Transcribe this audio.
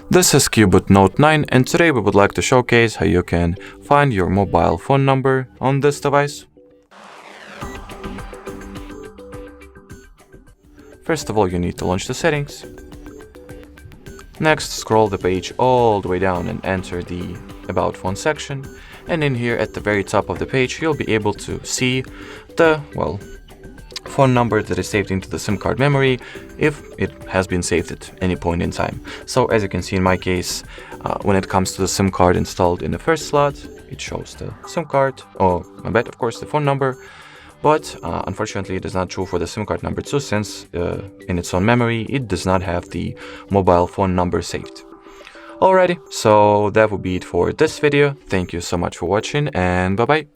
This is CUBOT Note 9, and today we would like to showcase how you can find your mobile phone number on this device. First of all, you need to launch the settings. Next, scroll the page all the way down and enter the About Phone section. And in here at the very top of the page, you'll be able to see the, phone number that is saved into the SIM card memory if it has been saved at any point in time. So as you can see in my case, when it comes to the SIM card installed in the first slot, it shows the SIM card, of course, the phone number. But unfortunately, it is not true for the SIM card number 2 since in its own memory, it does not have the mobile phone number saved. Alrighty, so that would be it for this video. Thank you so much for watching and bye-bye.